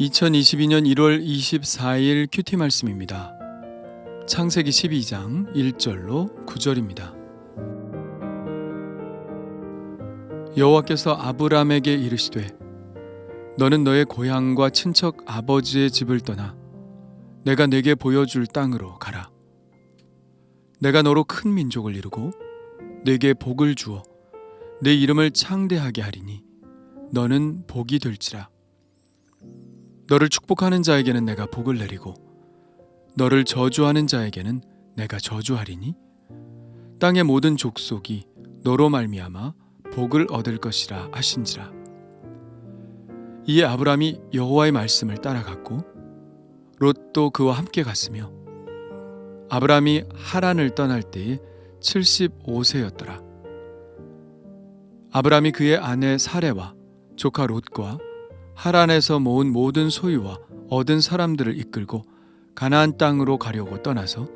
2022년 1월 24일 큐티 말씀입니다. 창세기 12장 1절로 9절입니다. 여호와께서 아브람에게 이르시되 너는 너의 고향과 친척 아버지의 집을 떠나 내가 네게 보여줄 땅으로 가라. 내가 너로 큰 민족을 이루고 네게 복을 주어 네 이름을 창대하게 하리니 너는 복이 될지라. 너를 축복하는 자에게는 내가 복을 내리고 너를 저주하는 자에게는 내가 저주하리니 땅의 모든 족속이 너로 말미암아 복을 얻을 것이라 하신지라. 이에 아브람이 여호와의 말씀을 따라갔고 롯도 그와 함께 갔으며 아브람이 하란을 떠날 때에 75세였더라. 아브람이 그의 아내 사레와 조카 롯과 하란에서 모은 모든 소유와 얻은 사람들을 이끌고 가나안 땅으로 가려고 떠나서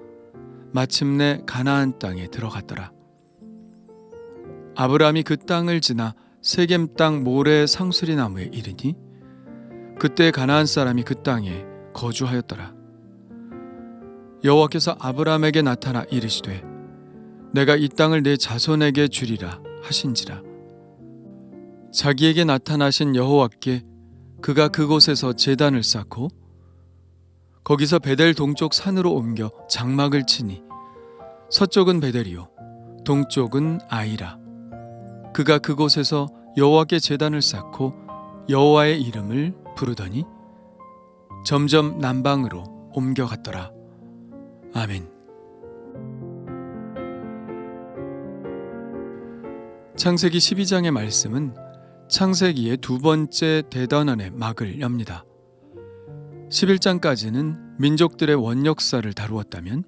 마침내 가나안 땅에 들어갔더라. 아브람이 그 땅을 지나 세겜 땅 모레 상수리 나무에 이르니 그때 가나안 사람이 그 땅에 거주하였더라. 여호와께서 아브람에게 나타나 이르시되 내가 이 땅을 내 자손에게 주리라 하신지라. 자기에게 나타나신 여호와께 그가 그곳에서 제단을 쌓고 거기서 베델 동쪽 산으로 옮겨 장막을 치니 서쪽은 베델이요 동쪽은 아이라. 그가 그곳에서 여호와께 제단을 쌓고 여호와의 이름을 부르더니 점점 남방으로 옮겨갔더라. 아멘. 창세기 12장의 말씀은 창세기의 두 번째 대단원의 막을 엽니다. 11장까지는 민족들의 원역사를 다루었다면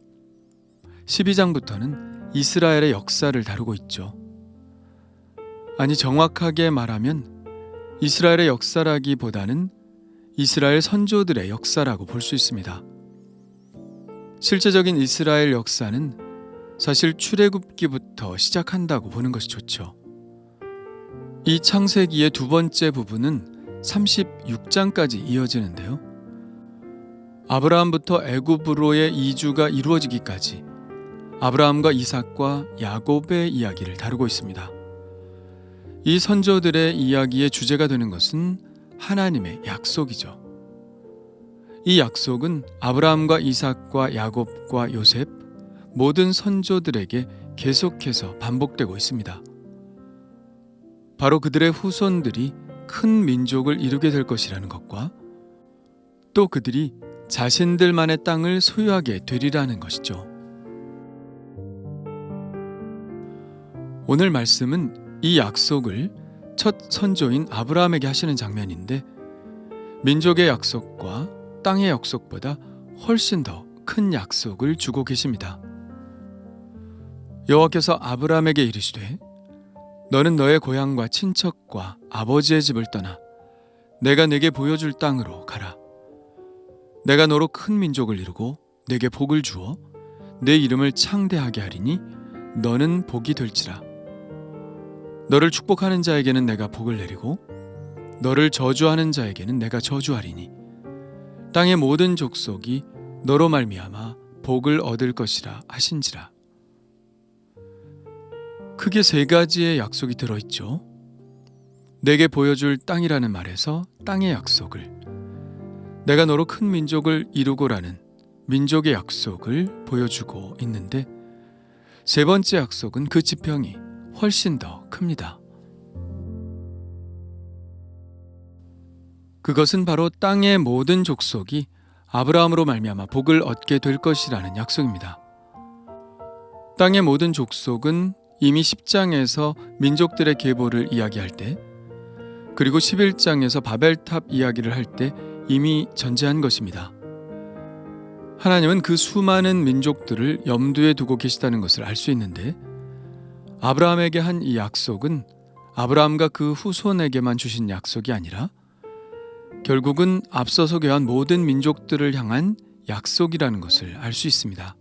12장부터는 이스라엘의 역사를 다루고 있죠. 아니 정확하게 말하면 이스라엘의 역사라기보다는 이스라엘 선조들의 역사라고 볼 수 있습니다. 실제적인 이스라엘 역사는 사실 출애굽기부터 시작한다고 보는 것이 좋죠. 이 창세기의 두 번째 부분은 36장까지 이어지는데요. 아브라함부터 애굽으로의 이주가 이루어지기까지 아브라함과 이삭과 야곱의 이야기를 다루고 있습니다. 이 선조들의 이야기의 주제가 되는 것은 하나님의 약속이죠. 이 약속은 아브라함과 이삭과 야곱과 요셉 모든 선조들에게 계속해서 반복되고 있습니다. 바로 그들의 후손들이 큰 민족을 이루게 될 것이라는 것과 또 그들이 자신들만의 땅을 소유하게 되리라는 것이죠. 오늘 말씀은 이 약속을 첫 선조인 아브라함에게 하시는 장면인데 민족의 약속과 땅의 약속보다 훨씬 더 큰 약속을 주고 계십니다. 여호와께서 아브라함에게 이르시되 너는 너의 고향과 친척과 아버지의 집을 떠나 내가 네게 보여줄 땅으로 가라. 내가 너로 큰 민족을 이루고 네게 복을 주어 네 이름을 창대하게 하리니 너는 복이 될지라. 너를 축복하는 자에게는 내가 복을 내리고 너를 저주하는 자에게는 내가 저주하리니 땅의 모든 족속이 너로 말미암아 복을 얻을 것이라 하신지라. 크게 세 가지의 약속이 들어있죠. 내게 보여줄 땅이라는 말에서 땅의 약속을, 내가 너로 큰 민족을 이루고라는 민족의 약속을 보여주고 있는데 세 번째 약속은 그 지평이 훨씬 더 큽니다. 그것은 바로 땅의 모든 족속이 아브라함으로 말미암아 복을 얻게 될 것이라는 약속입니다. 땅의 모든 족속은 이미 10장에서 민족들의 계보를 이야기할 때 그리고 11장에서 바벨탑 이야기를 할 때 이미 전제한 것입니다. 하나님은 그 수많은 민족들을 염두에 두고 계시다는 것을 알 수 있는데 아브라함에게 한 이 약속은 아브라함과 그 후손에게만 주신 약속이 아니라 결국은 앞서서 교한 모든 민족들을 향한 약속이라는 것을 알 수 있습니다.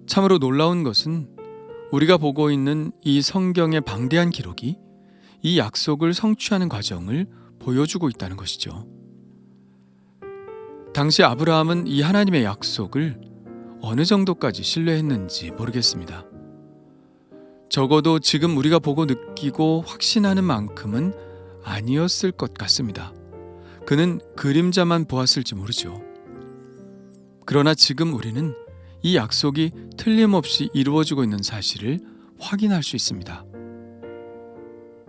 참으로 놀라운 것은 우리가 보고 있는 이 성경의 방대한 기록이 이 약속을 성취하는 과정을 보여주고 있다는 것이죠. 당시 아브라함은 이 하나님의 약속을 어느 정도까지 신뢰했는지 모르겠습니다. 적어도 지금 우리가 보고 느끼고 확신하는 만큼은 아니었을 것 같습니다. 그는 그림자만 보았을지 모르죠. 그러나 지금 우리는 이 약속이 틀림없이 이루어지고 있는 사실을 확인할 수 있습니다.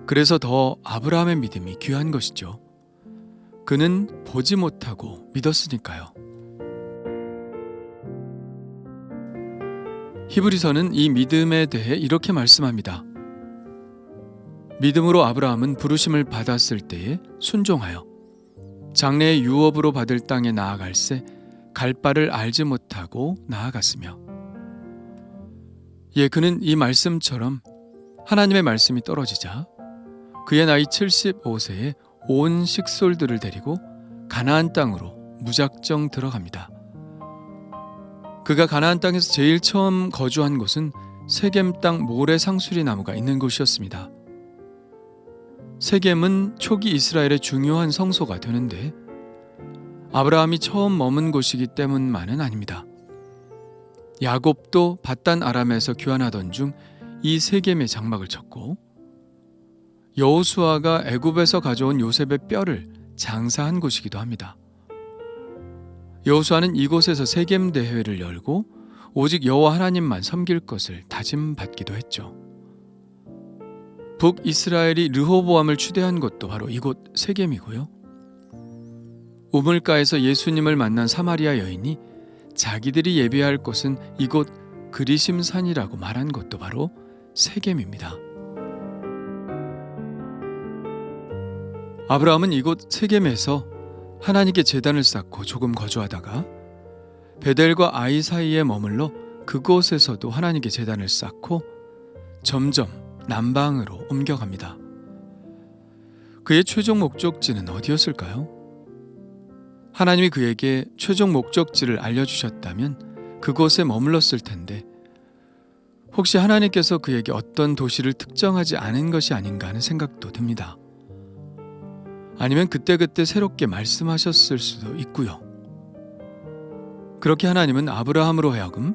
그래서 더 아브라함의 믿음이 귀한 것이죠. 그는 보지 못하고 믿었으니까요. 히브리서는 이 믿음에 대해 이렇게 말씀합니다. 믿음으로 아브라함은 부르심을 받았을 때에 순종하여 장래의 유업으로 받을 땅에 나아갈새 갈 바를 알지 못하고 나아갔으며, 그는 이 말씀처럼 하나님의 말씀이 떨어지자 그의 나이 75세에 온 식솔들을 데리고 가나안 땅으로 무작정 들어갑니다. 그가 가나안 땅에서 제일 처음 거주한 곳은 세겜 땅 모래 상수리 나무가 있는 곳이었습니다. 세겜은 초기 이스라엘의 중요한 성소가 되는데 아브라함이 처음 머문 곳이기 때문만은 아닙니다. 야곱도 밧단 아람에서 귀환하던 중 이 세겜에 장막을 쳤고, 여호수아가 애굽에서 가져온 요셉의 뼈를 장사한 곳이기도 합니다. 여호수아는 이곳에서 세겜 대회를 열고 오직 여호와 하나님만 섬길 것을 다짐받기도 했죠. 북이스라엘이 르호보암을 추대한 곳도 바로 이곳 세겜이고요. 우물가에서 예수님을 만난 사마리아 여인이 자기들이 예배할 곳은 이곳 그리심산이라고 말한 것도 바로 세겜입니다. 아브라함은 이곳 세겜에서 하나님께 제단을 쌓고 조금 거주하다가 베델과 아이 사이에 머물러 그곳에서도 하나님께 제단을 쌓고 점점 남방으로 옮겨갑니다. 그의 최종 목적지는 어디였을까요? 하나님이 그에게 최종 목적지를 알려주셨다면 그곳에 머물렀을 텐데, 혹시 하나님께서 그에게 어떤 도시를 특정하지 않은 것이 아닌가 하는 생각도 듭니다. 아니면 그때그때 새롭게 말씀하셨을 수도 있고요. 그렇게 하나님은 아브라함으로 하여금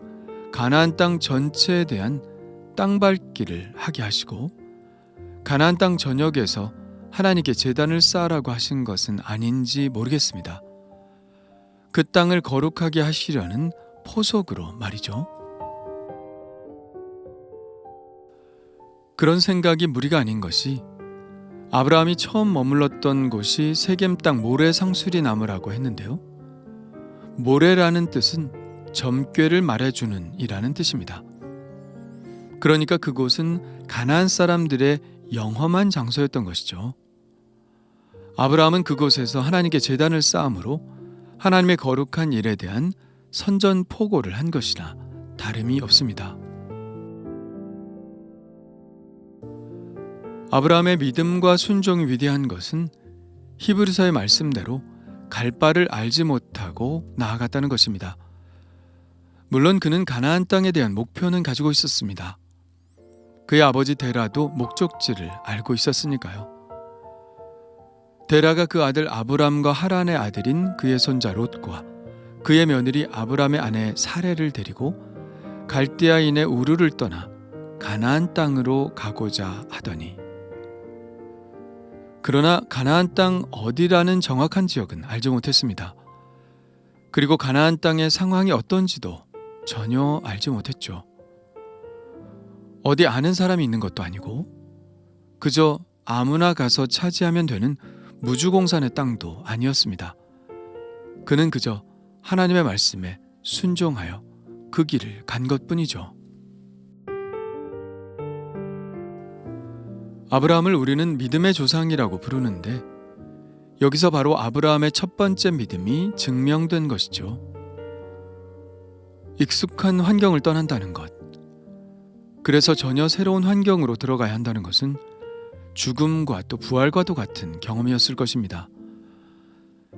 가나안 땅 전체에 대한 땅 밟기를 하게 하시고 가나안 땅 전역에서 하나님께 제단을 쌓으라고 하신 것은 아닌지 모르겠습니다. 그 땅을 거룩하게 하시려는 포석으로 말이죠. 그런 생각이 무리가 아닌 것이, 아브라함이 처음 머물렀던 곳이 세겜 땅 모래 상수리 나무라고 했는데요. 모래라는 뜻은 점괘를 말해주는 이라는 뜻입니다. 그러니까 그곳은 가나안 사람들의 영험한 장소였던 것이죠. 아브라함은 그곳에서 하나님께 제단을 쌓음으로 하나님의 거룩한 일에 대한 선전포고를 한 것이나 다름이 없습니다. 아브라함의 믿음과 순종이 위대한 것은 히브리서의 말씀대로 갈 바를 알지 못하고 나아갔다는 것입니다. 물론 그는 가나안 땅에 대한 목표는 가지고 있었습니다. 그의 아버지 데라도 목적지를 알고 있었으니까요. 데라가 그 아들 아브람과 하란의 아들인 그의 손자 롯과 그의 며느리 아브람의 아내 사레를 데리고 갈대아인의 우르를 떠나 가나안 땅으로 가고자 하더니, 그러나 가나안 땅 어디라는 정확한 지역은 알지 못했습니다. 그리고 가나안 땅의 상황이 어떤지도 전혀 알지 못했죠. 어디 아는 사람이 있는 것도 아니고 그저 아무나 가서 차지하면 되는 무주공산의 땅도 아니었습니다. 그는 그저 하나님의 말씀에 순종하여 그 길을 간 것뿐이죠. 아브라함을 우리는 믿음의 조상이라고 부르는데, 여기서 바로 아브라함의 첫 번째 믿음이 증명된 것이죠. 익숙한 환경을 떠난다는 것, 그래서 전혀 새로운 환경으로 들어가야 한다는 것은 죽음과 또 부활과도 같은 경험이었을 것입니다.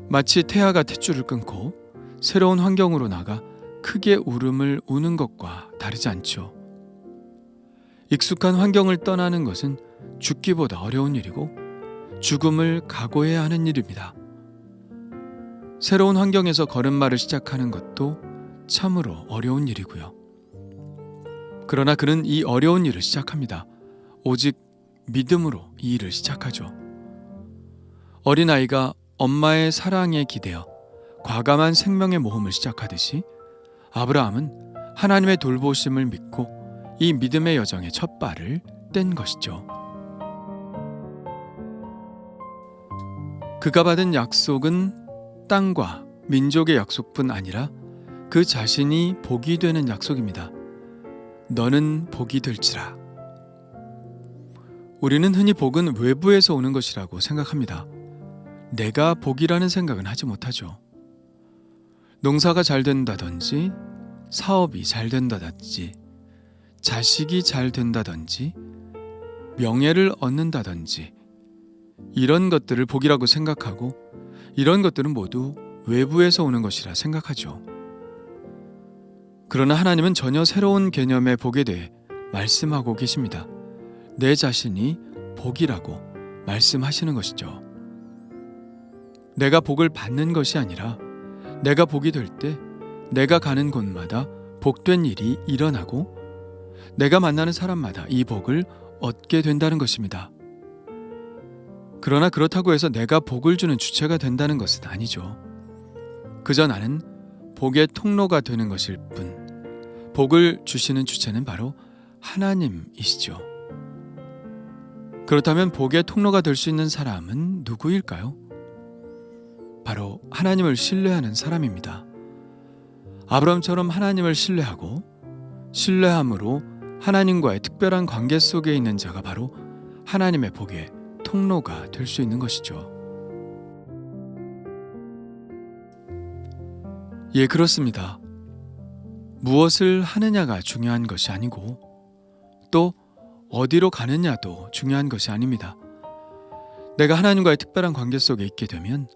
마치 태아가 탯줄을 끊고 새로운 환경으로 나가 크게 울음을 우는 것과 다르지 않죠. 익숙한 환경을 떠나는 것은 죽기보다 어려운 일이고 죽음을 각오해야 하는 일입니다. 새로운 환경에서 걸음마를 시작하는 것도 참으로 어려운 일이고요. 그러나 그는 이 어려운 일을 시작합니다. 오직 믿음으로 이 일을 시작하죠. 어린아이가 엄마의 사랑에 기대어 과감한 생명의 모험을 시작하듯이 아브라함은 하나님의 돌보심을 믿고 이 믿음의 여정의 첫 발을 뗀 것이죠. 그가 받은 약속은 땅과 민족의 약속뿐 아니라 그 자신이 복이 되는 약속입니다. 너는 복이 될지라. 우리는 흔히 복은 외부에서 오는 것이라고 생각합니다. 내가 복이라는 생각은 하지 못하죠. 농사가 잘 된다든지, 사업이 잘 된다든지, 자식이 잘 된다든지, 명예를 얻는다든지, 이런 것들을 복이라고 생각하고 이런 것들은 모두 외부에서 오는 것이라 생각하죠. 그러나 하나님은 전혀 새로운 개념의 복에 대해 말씀하고 계십니다. 내 자신이 복이라고 말씀하시는 것이죠. 내가 복을 받는 것이 아니라 내가 복이 될 때 내가 가는 곳마다 복된 일이 일어나고 내가 만나는 사람마다 이 복을 얻게 된다는 것입니다. 그러나 그렇다고 해서 내가 복을 주는 주체가 된다는 것은 아니죠. 그저 나는 복의 통로가 되는 것일 뿐, 복을 주시는 주체는 바로 하나님이시죠. 그렇다면 복의 통로가 될 수 있는 사람은 누구일까요? 바로 하나님을 신뢰하는 사람입니다. 아브라함처럼 하나님을 신뢰하고 신뢰함으로 하나님과의 특별한 관계 속에 있는 자가 바로 하나님의 복의 통로가 될 수 있는 것이죠. 예, 그렇습니다. 무엇을 하느냐가 중요한 것이 아니고 또 어디로 가느냐도 중요한 것이 아닙니다. 내가 하나님과의 특별한 관계 속에 있게 되면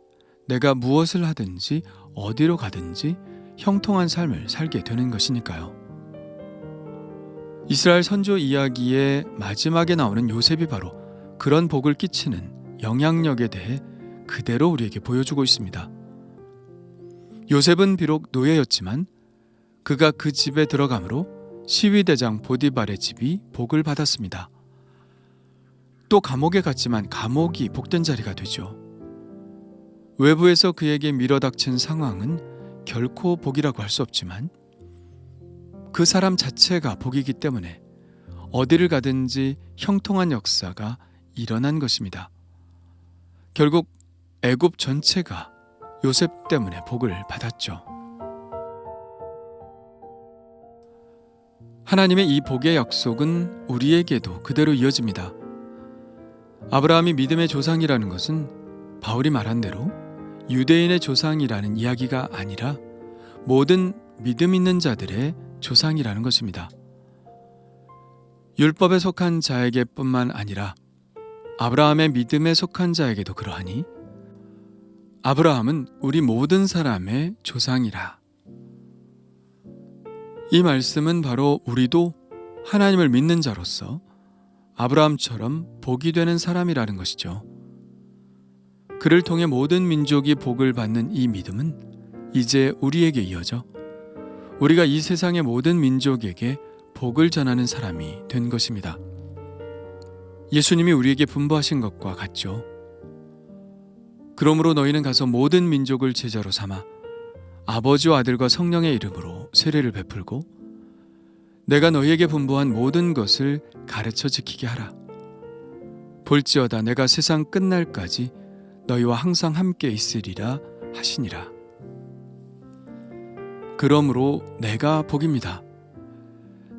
내가 무엇을 하든지 어디로 가든지 형통한 삶을 살게 되는 것이니까요. 이스라엘 선조 이야기의 마지막에 나오는 요셉이 바로 그런 복을 끼치는 영향력에 대해 그대로 우리에게 보여주고 있습니다. 요셉은 비록 노예였지만 그가 그 집에 들어감으로 시위대장 보디발의 집이 복을 받았습니다. 또 감옥에 갔지만 감옥이 복된 자리가 되죠. 외부에서 그에게 밀어닥친 상황은 결코 복이라고 할 수 없지만 그 사람 자체가 복이기 때문에 어디를 가든지 형통한 역사가 일어난 것입니다. 결국 애굽 전체가 요셉 때문에 복을 받았죠. 하나님의 이 복의 약속은 우리에게도 그대로 이어집니다. 아브라함이 믿음의 조상이라는 것은 바울이 말한 대로 유대인의 조상이라는 이야기가 아니라 모든 믿음 있는 자들의 조상이라는 것입니다. 율법에 속한 자에게 뿐만 아니라 아브라함의 믿음에 속한 자에게도 그러하니 아브라함은 우리 모든 사람의 조상이라. 이 말씀은 바로 우리도 하나님을 믿는 자로서 아브라함처럼 복이 되는 사람이라는 것이죠. 그를 통해 모든 민족이 복을 받는 이 믿음은 이제 우리에게 이어져 우리가 이 세상의 모든 민족에게 복을 전하는 사람이 된 것입니다. 예수님이 우리에게 분부하신 것과 같죠. 그러므로 너희는 가서 모든 민족을 제자로 삼아 아버지와 아들과 성령의 이름으로 세례를 베풀고 내가 너희에게 분부한 모든 것을 가르쳐 지키게 하라. 볼지어다 내가 세상 끝날까지 너희와 항상 함께 있으리라 하시니라. 그러므로 내가 복입니다.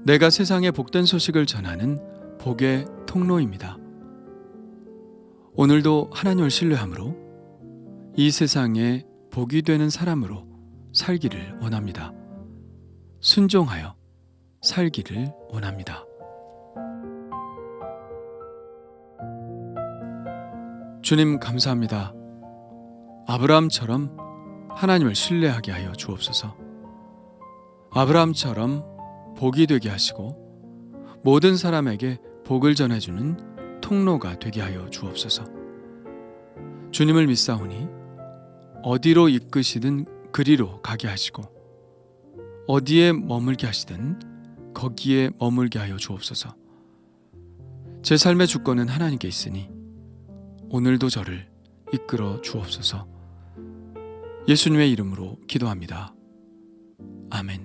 내가 세상에 복된 소식을 전하는 복의 통로입니다. 오늘도 하나님을 신뢰함으로 이 세상에 복이 되는 사람으로 살기를 원합니다. 순종하여 살기를 원합니다. 주님 감사합니다. 아브라함처럼 하나님을 신뢰하게 하여 주옵소서. 아브라함처럼 복이 되게 하시고 모든 사람에게 복을 전해주는 통로가 되게 하여 주옵소서. 주님을 믿사오니 어디로 이끄시든 그리로 가게 하시고 어디에 머물게 하시든 거기에 머물게 하여 주옵소서. 제 삶의 주권은 하나님께 있으니 오늘도 저를 이끌어 주옵소서. 예수님의 이름으로 기도합니다. 아멘.